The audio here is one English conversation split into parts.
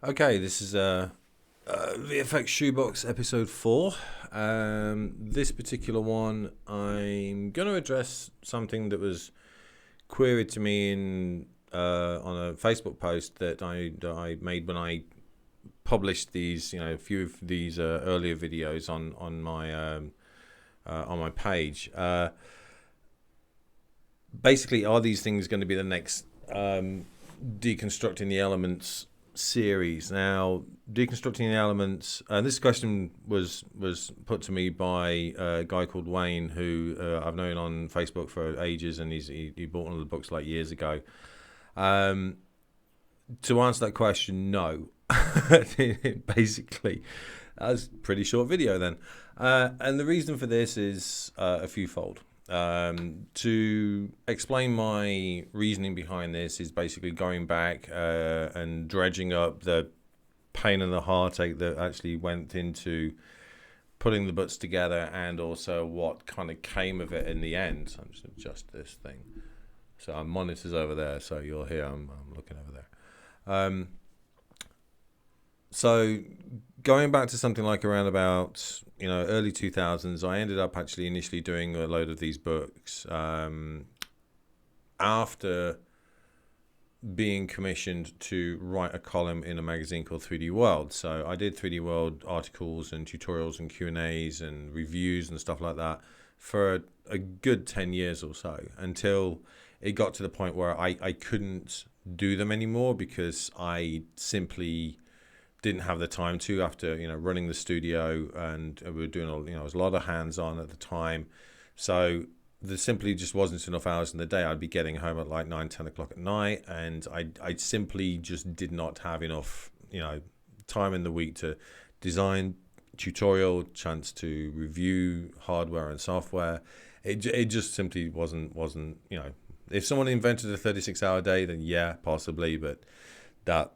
Okay, this is VFX Shoebox episode 4. This particular one, I'm going to address something that was queried to me in on a Facebook post that I made when I published these, a few of these earlier videos on my page. Basically, are these things going to be the next deconstructing the elements series? Now, deconstructing the elements, this question was put to me by a guy called Wayne, who I've known on Facebook for ages, and he bought one of the books like years ago. To answer that question, no. Basically, that was a pretty short video then. And the reason for this is a fewfold. To explain my reasoning behind this is basically going back and dredging up the pain and the heartache that actually went into putting the books together, and also what kind of came of it in the end. So I'm just adjust this thing. So our monitor's over there, so you'll hear I'm looking over there. So going back to something like around about early 2000s, I ended up actually initially doing a load of these books after being commissioned to write a column in a magazine called 3D World. So I did 3D World articles and tutorials and Q&As and reviews and stuff like that for a good 10 years or so, until it got to the point where I couldn't do them anymore because I simply didn't have the time to, after running the studio, and we were doing it was a lot of hands-on at the time, so there simply just wasn't enough hours in the day. I'd be getting home at like 9-10 o'clock at night, and I simply just did not have enough time in the week to design, tutorial, chance to review hardware and software. It just simply wasn't if someone invented a 36-hour day, then yeah, possibly, but that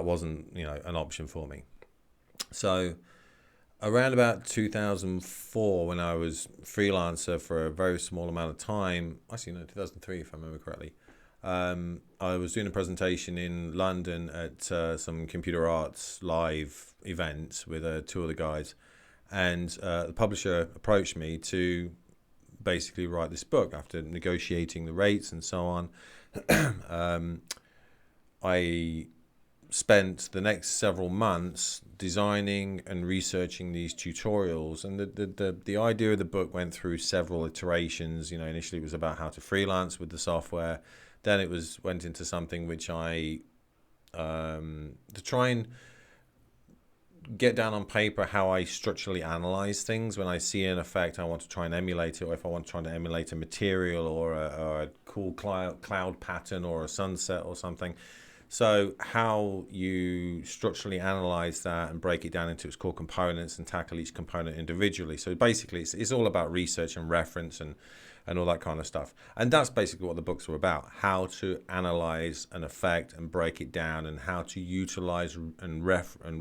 wasn't an option for me. So around about 2004, when I was freelancer for a very small amount of time, actually no, 2003 if I remember correctly, I was doing a presentation in London at some computer arts live event with two other guys, and the publisher approached me to basically write this book after negotiating the rates and so on. I spent the next several months designing and researching these tutorials, and the idea of the book went through several iterations. Initially it was about how to freelance with the software, then it went into something which I to try and get down on paper how I structurally analyze things. When I see an effect, I want to try and emulate it, or if I want to try to emulate a material or a cool cloud pattern or a sunset or something. So how you structurally analyze that and break it down into its core components and tackle each component individually. So basically it's all about research and reference and all that kind of stuff. And that's basically what the books were about: how to analyze an effect and break it down, and how to utilize and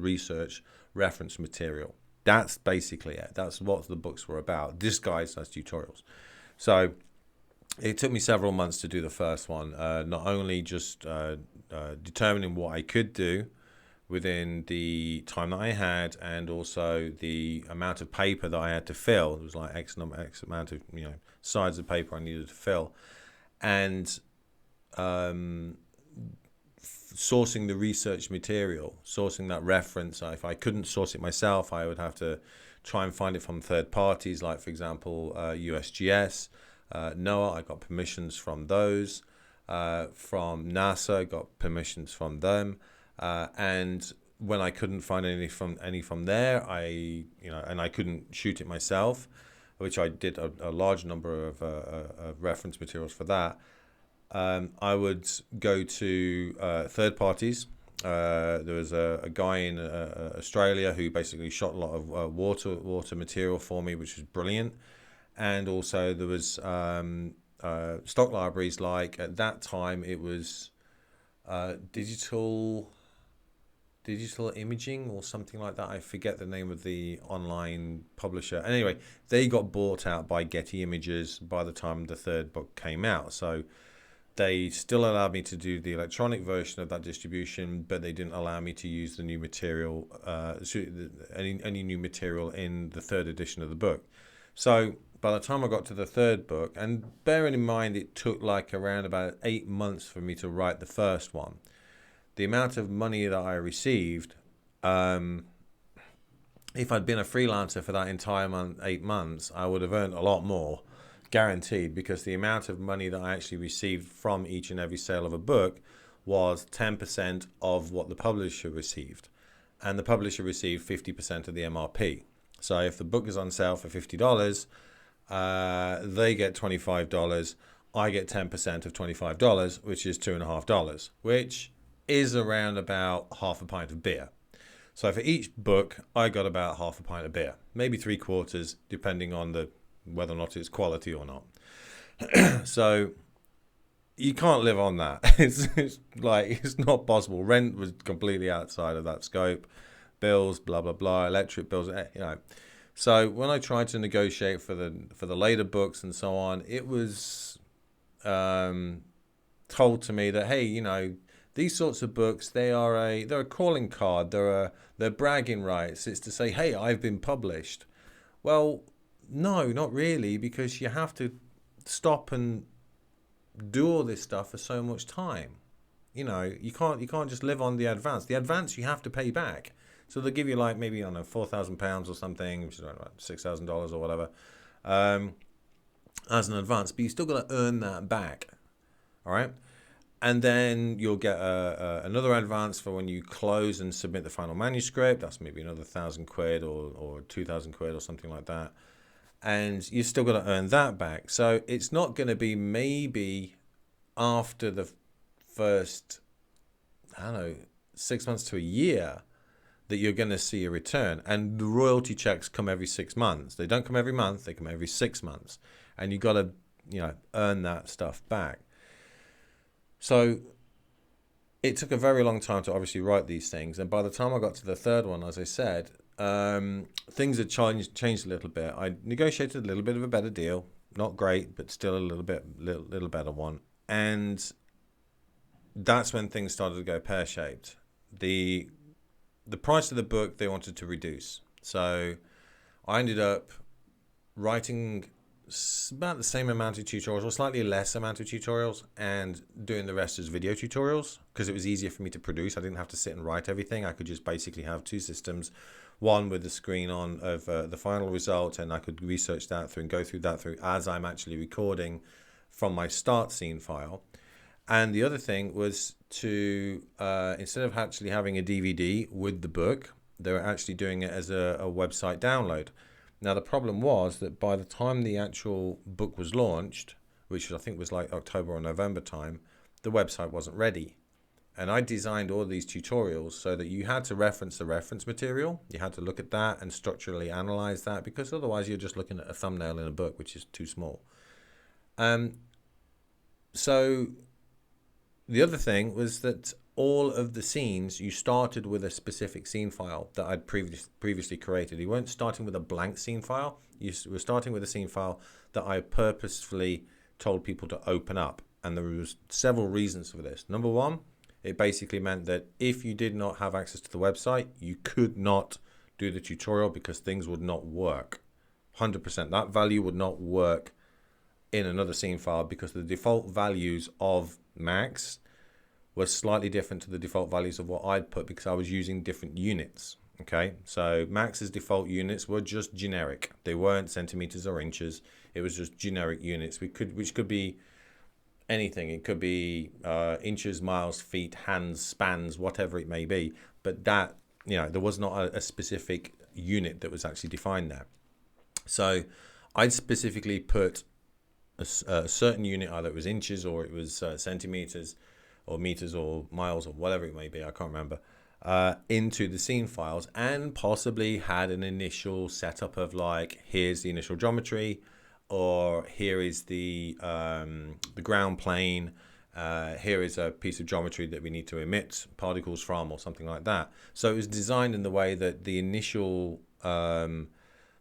research reference material. That's basically it. That's what the books were about, disguised as tutorials. So it took me several months to do the first one, not only just determining what I could do within the time that I had, and also the amount of paper that I had to fill. It was like X amount of sides of paper I needed to fill, and sourcing the research material, sourcing that reference. If I couldn't source it myself, I would have to try and find it from third parties, like for example USGS. NOAA, I got permissions from those. From NASA, got permissions from them. And when I couldn't find any from there, and I couldn't shoot it myself, which I did a large number of reference materials for that. I would go to third parties. There was a guy in Australia who basically shot a lot of water material for me, which was brilliant. And also there was stock libraries, like at that time it was digital imaging or something like that. I forget the name of the online publisher. Anyway, they got bought out by Getty Images by the time the third book came out. So They still allowed me to do the electronic version of that distribution, but they didn't allow me to use the new material, any new material in the third edition of the book. So by the time I got to the third book, and bearing in mind it took like around about 8 months for me to write the first one, the amount of money that I received, if I'd been a freelancer for that entire 8 months, I would have earned a lot more, guaranteed, because the amount of money that I actually received from each and every sale of a book was 10% of what the publisher received. And the publisher received 50% of the MRP. So if the book is on sale for $50, they get $25. I get 10% of $25, which is $2.50, which is around about half a pint of beer. So for each book, I got about half a pint of beer, maybe 3/4, depending on whether or not it's quality or not. So you can't live on that. It's not possible. Rent was completely outside of that scope. Bills, blah blah blah, electric bills, So when I tried to negotiate for the later books and so on, it was told to me that, hey, these sorts of books, they're a calling card, they're bragging rights. It's to say, hey, I've been published. Well, no, not really, because you have to stop and do all this stuff for so much time. You can't just live on the advance. The advance you have to pay back. So they'll give you like maybe, I don't know, £4,000 or something, which is around $6,000 or whatever, as an advance. But you still got to earn that back. All right. And then you'll get another advance for when you close and submit the final manuscript. That's maybe another £1,000 or £2,000 or something like that. And you still got to earn that back. So it's not going to be maybe after the first, 6 months to a year that you're going to see a return. And the royalty checks come every 6 months. They don't come every month. They come every 6 months. And you got to, earn that stuff back. So it took a very long time to obviously write these things. And by the time I got to the third one, as I said, things had changed a little bit. I negotiated a little bit of a better deal. Not great, but still a little better one. And that's when things started to go pear-shaped. The price of the book they wanted to reduce. So I ended up writing about the same amount of tutorials, or slightly less amount of tutorials, and doing the rest as video tutorials, because it was easier for me to produce. I didn't have to sit and write everything. I could just basically have two systems, one with the screen on of the final result, and I could research that through and go through that through as I'm actually recording from my start scene file. And the other thing was to, instead of actually having a DVD with the book, they were actually doing it as a website download. Now, the problem was that by the time the actual book was launched, which I think was like October or November time, the website wasn't ready. And I designed all these tutorials so that you had to reference the reference material. You had to look at that and structurally analyze that, because otherwise you're just looking at a thumbnail in a book, which is too small. So the other thing was that all of the scenes, you started with a specific scene file that I'd previously created. You weren't starting with a blank scene file. You were starting with a scene file that I purposefully told people to open up. And there was several reasons for this. Number one, it basically meant that if you did not have access to the website, you could not do the tutorial, because things would not work. 100%. That value would not work in another scene file, because the default values of Max was slightly different to the default values of what I'd put, because I was using different units. Okay, so Max's default units were just generic. They weren't centimeters or inches. It was just generic units. Which could be anything. It could be inches, miles, feet, hands, spans, whatever it may be. But that, there was not a specific unit that was actually defined there. So I'd specifically put a certain unit, either it was inches or it was centimeters or meters or miles or whatever it may be, I can't remember, into the scene files, and possibly had an initial setup of like, here's the initial geometry, or here is the ground plane, here is a piece of geometry that we need to emit particles from, or something like that. So it was designed in the way that the initial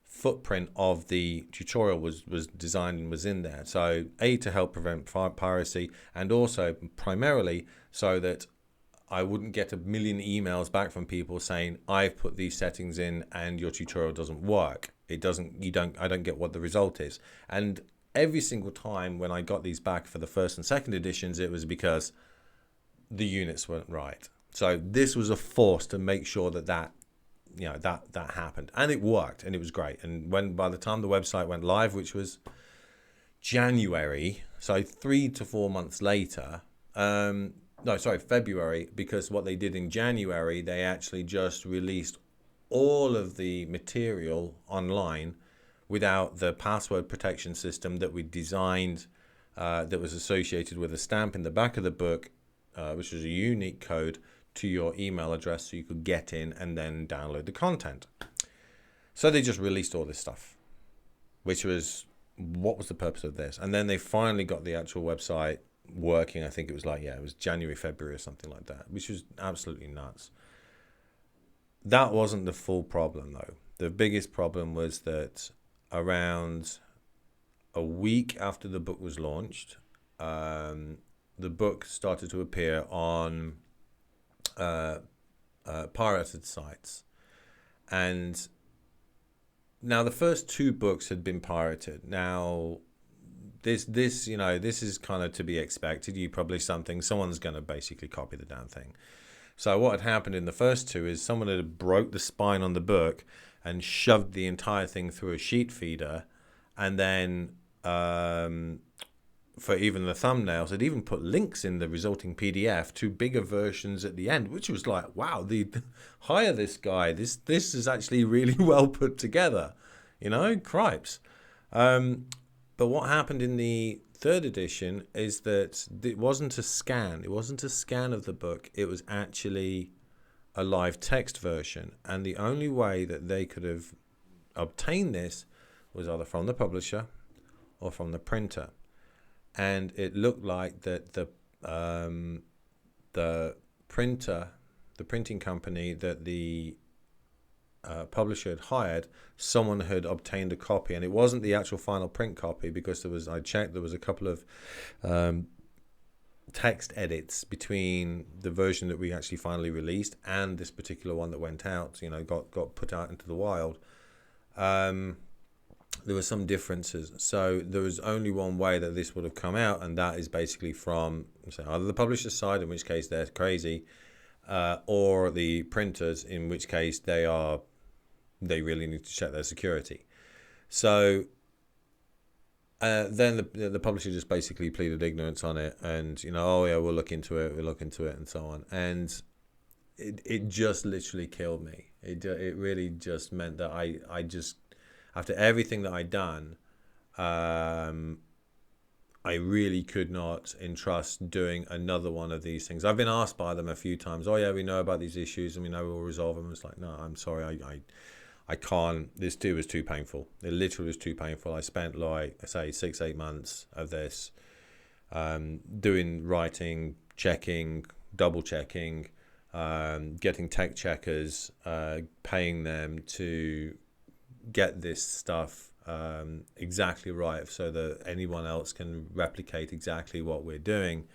footprint of the tutorial was designed and was in there. So to help prevent piracy, and also primarily so that I wouldn't get a million emails back from people saying I've put these settings in and your tutorial doesn't work. I don't get what the result is. And every single time when I got these back for the first and second editions, it was because the units weren't right. So this was a force to make sure that happened, and it worked, and it was great. And by the time the website went live, which was January, so 3 to 4 months later, February, because what they did in January, they actually just released all of the material online without the password protection system that we designed, that was associated with a stamp in the back of the book, which was a unique code to your email address, so you could get in and then download the content. So they just released all this stuff, which was, what was the purpose of this? And then they finally got the actual website working. I think it was it was January, February or something like that, which was absolutely nuts. That wasn't the full problem though. The biggest problem was that around a week after the book was launched, the book started to appear on pirated sites. And now the first 2 books had been pirated. Now this is kind of to be expected. You publish something, someone's going to basically copy the damn thing. So what had happened in the first 2 is someone had broke the spine on the book and shoved the entire thing through a sheet feeder, and then for even the thumbnails, it even put links in the resulting PDF to bigger versions at the end, which was like, wow, hire this guy. This is actually really well put together, cripes. But what happened in the 3rd edition is that it wasn't a scan. It wasn't a scan of the book. It was actually a live text version. And the only way that they could have obtained this was either from the publisher or from the printer. And it looked like that the printing company that the publisher had hired, someone had obtained a copy, and it wasn't the actual final print copy, because I checked, there was a couple of text edits between the version that we actually finally released and this particular one that went out, got put out into the wild. There were some differences. So there was only one way that this would have come out, and that is basically from either the publisher's side, in which case they're crazy, or the printers, in which case they really need to check their security. So then the publisher just basically pleaded ignorance on it, and we'll look into it, and so on. And it just literally killed me. It really just meant that I just, after everything that I'd done, I really could not entrust doing another one of these things. I've been asked by them a few times, oh yeah, we know about these issues and we know we'll resolve them. It's like, no, I'm sorry, I can't. This was too painful. It literally was too painful. I spent 6-8 months of this, doing writing, checking, double checking, getting tech checkers, paying them to get this stuff exactly right, so that anyone else can replicate exactly what we're doing.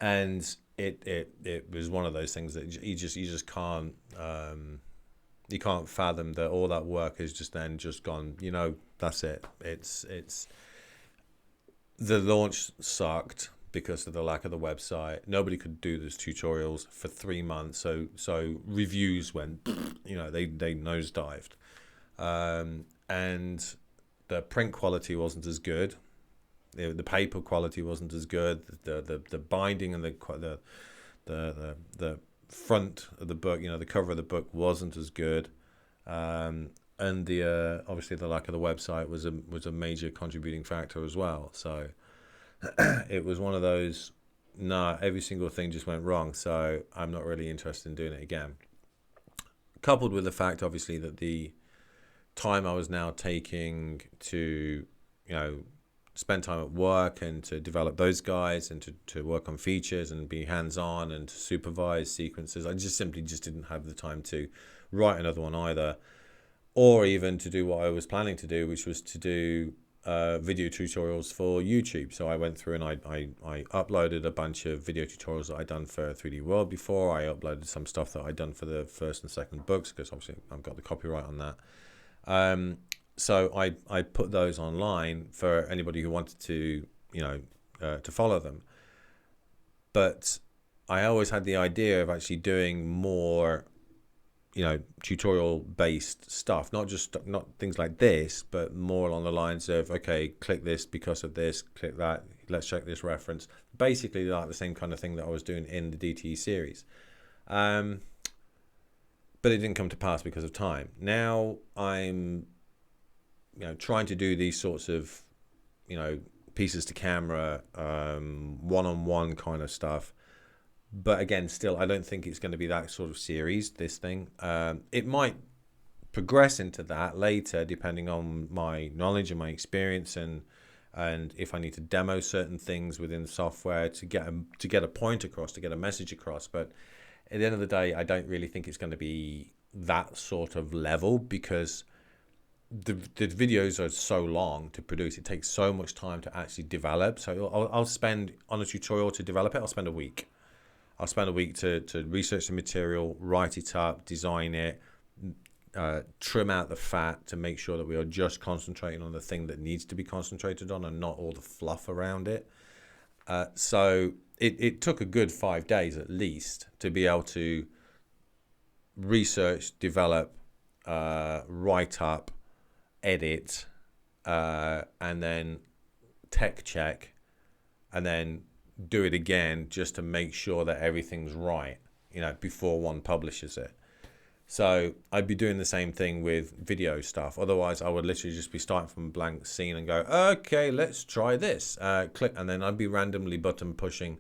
And it was one of those things that you just can't you can't fathom that all that work has just then just gone. That's it. It's the launch sucked because of the lack of the website. Nobody could do those tutorials for 3 months, so reviews went they nosedived. And the print quality wasn't as good. The paper quality wasn't as good. The binding and the front of the book, the cover of the book wasn't as good. And the obviously the lack of the website was a major contributing factor as well. So it was one of those. Every single thing just went wrong. So I'm not really interested in doing it again. Coupled with the fact, obviously, that the time I was now taking to, spend time at work and to develop those guys and to work on features and be hands-on and to supervise sequences, I just simply didn't have the time to write another one either. or even to do what I was planning to do, which was to do video tutorials for YouTube. So I went through and I uploaded a bunch of video tutorials that I'd done for 3D World before. I uploaded some stuff that I'd done for the first and second books, because obviously I've got the copyright on that. So I put those online for anybody who wanted to, to follow them. But I always had the idea of actually doing more, tutorial based stuff, not things like this, but more along the lines of, okay, click this because of this, click that, let's check this reference. Basically like the same kind of thing that I was doing in the DTE series. But it didn't come to pass because of time. Now I'm, trying to do these sorts of, pieces to camera, one-on-one kind of stuff. But again, still, I don't think it's going to be that sort of series, this thing. It might progress into that later, depending on my knowledge and my experience, and if I need to demo certain things within software to get a point across, to get a message across. But at the end of the day, I don't really think it's going to be that sort of level, because the videos are so long to produce. It takes so much time to actually develop. So I'll spend, on a tutorial to develop it, I'll spend a week. I'll spend a week to research the material, write it up, design it, trim out the fat to make sure that we are just concentrating on the thing that needs to be concentrated on and not all the fluff around it. So it took a good 5 days at least to be able to research, develop, write up, edit, and then tech check, and then do it again just to make sure that everything's right, before one publishes it. So I'd be doing the same thing with video stuff. Otherwise, I would literally just be starting from a blank scene and go, okay, let's try this. Click, and then I'd be randomly button pushing,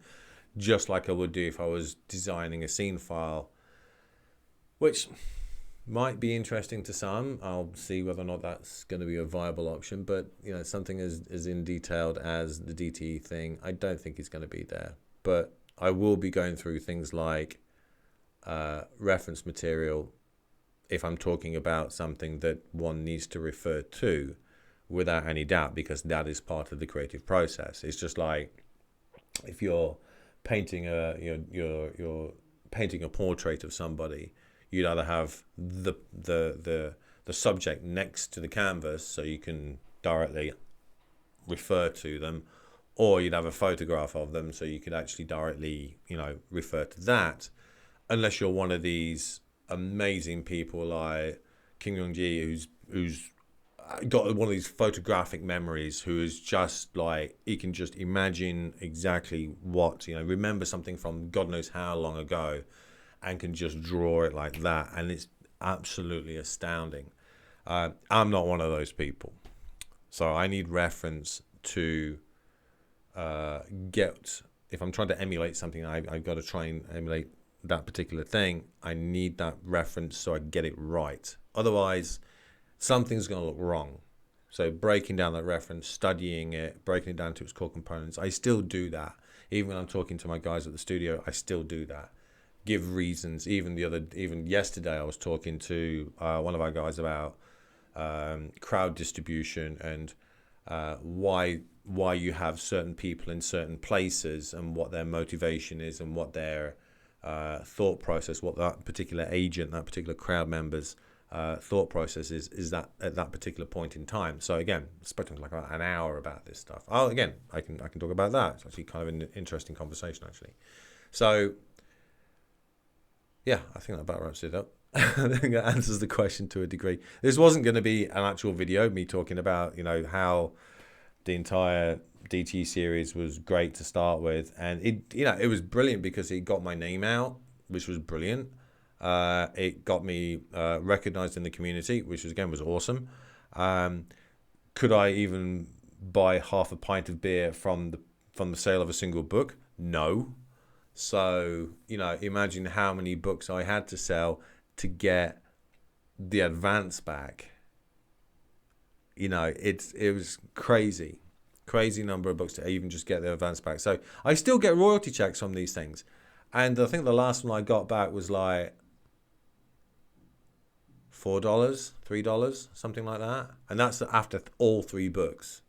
just like I would do if I was designing a scene file, which might be interesting to some. I'll see whether or not that's going to be a viable option. But something as in detailed as the DTE thing, I don't think it's going to be there. But I will be going through things like reference material if I'm talking about something that one needs to refer to, without any doubt, because that is part of the creative process. It's just like if you're painting you're painting a portrait of somebody. You'd either have the subject next to the canvas so you can directly refer to them, or you'd have a photograph of them so you could actually directly, refer to that. Unless you're one of these amazing people like Kim Young-ji, who's got one of these photographic memories, who is just like, he can just imagine exactly what, remember something from God knows how long ago, and can just draw it like that, and it's absolutely astounding. I'm not one of those people, so I need reference to get. If I'm trying to emulate something, I've got to try and emulate that particular thing. I need that reference so I get it right. Otherwise, something's going to look wrong. So breaking down that reference, studying it, breaking it down to its core components, I still do that. Even when I'm talking to my guys at the studio, I still do that. Give reasons. Even yesterday, I was talking to one of our guys about crowd distribution and why you have certain people in certain places, and what their motivation is, and what their thought process, what that particular agent, that particular crowd member's thought process is that at that particular point in time. So again, I spoke to him like about an hour about this stuff. I can talk about that. It's actually kind of an interesting conversation, actually. So yeah, I think that about wraps it up. I think that answers the question to a degree. This wasn't going to be an actual video, me talking about, how the entire DT series was great to start with. And it was brilliant because it got my name out, which was brilliant. It got me recognized in the community, which was awesome. Could I even buy half a pint of beer from the sale of a single book? No. So, imagine how many books I had to sell to get the advance back. It was crazy number of books to even just get the advance back. So I still get royalty checks from these things. And I think the last one I got back was like $4, $3, something like that. And that's after all 3 books.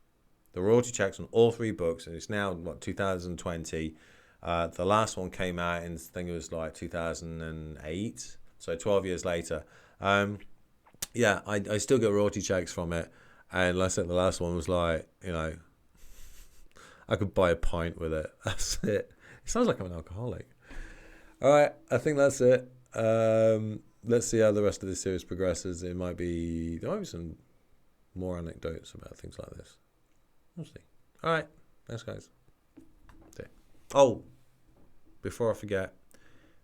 The royalty checks on all 3 books, and it's now, what, 2020. The last one came out in, I think it was like 2008, so 12 years later. Yeah, I still get royalty checks from it. And like I said, the last one was like, you know, I could buy a pint with it. That's it. It sounds like I'm an alcoholic. All right, I think that's it. Let's see how the rest of the series progresses. There might be some more anecdotes about things like this. We'll see. All right, thanks, guys. Okay. Oh, before I forget,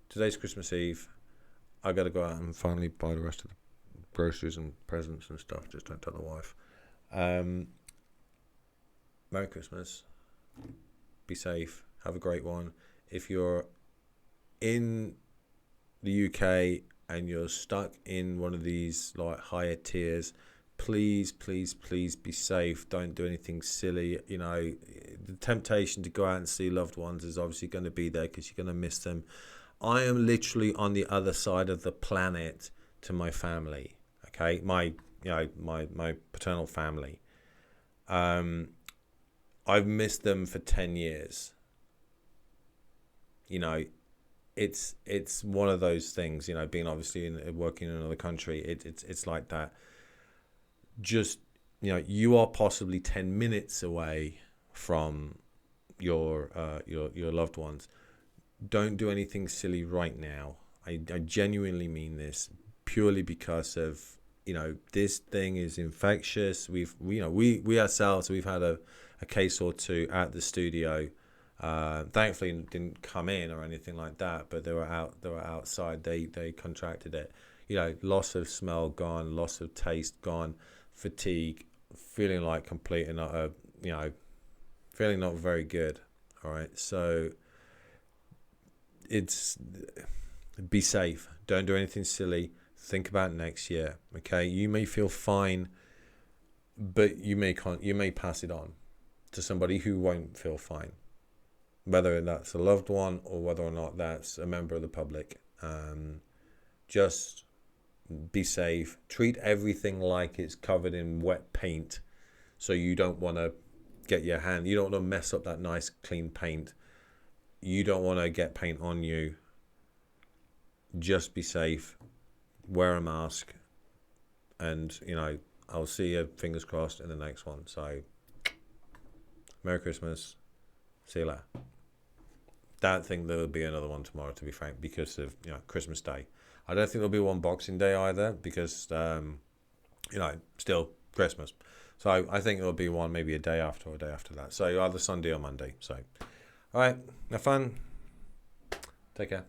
today's Christmas Eve. I got to go out and finally buy the rest of the groceries and presents and stuff. Just don't tell the wife. Merry Christmas. Be safe. Have a great one. If you're in the UK and you're stuck in one of these like higher tiers, please be safe. Don't do anything silly. You know, the temptation to go out and see loved ones is obviously going to be there because you're going to miss them. I am literally on the other side of the planet to my family. Okay, my paternal family. I've missed them for 10 years. You know, it's one of those things. You know, being obviously working in another country, it's like that. Just, you know, you are possibly 10 minutes away from your loved ones. Don't do anything silly right now. I genuinely mean this, purely because of, you know, this thing is infectious. We ourselves, we've had a case or two at the studio. Thankfully didn't come in or anything like that, but they were outside. They contracted it. You know, loss of smell gone, loss of taste gone, fatigue, feeling like complete and not feeling not very good. All right, so be safe. Don't do anything silly. Think about next year. Okay, you may feel fine, but you may pass it on to somebody who won't feel fine, whether that's a loved one or whether or not that's a member of the public. Just be safe. Treat everything like it's covered in wet paint, so you don't want to get your hand. You don't want to mess up that nice clean paint. You don't want to get paint on you. Just be safe. Wear a mask, and you know, I'll see you, fingers crossed, in the next one. So, Merry Christmas. See you later. Don't think there will be another one tomorrow, to be frank, because of, you know, Christmas Day. I don't think there'll be one Boxing Day either, because you know, still Christmas. So I think there'll be one maybe a day after or a day after that. So either Sunday or Monday. So, all right, have fun. Take care.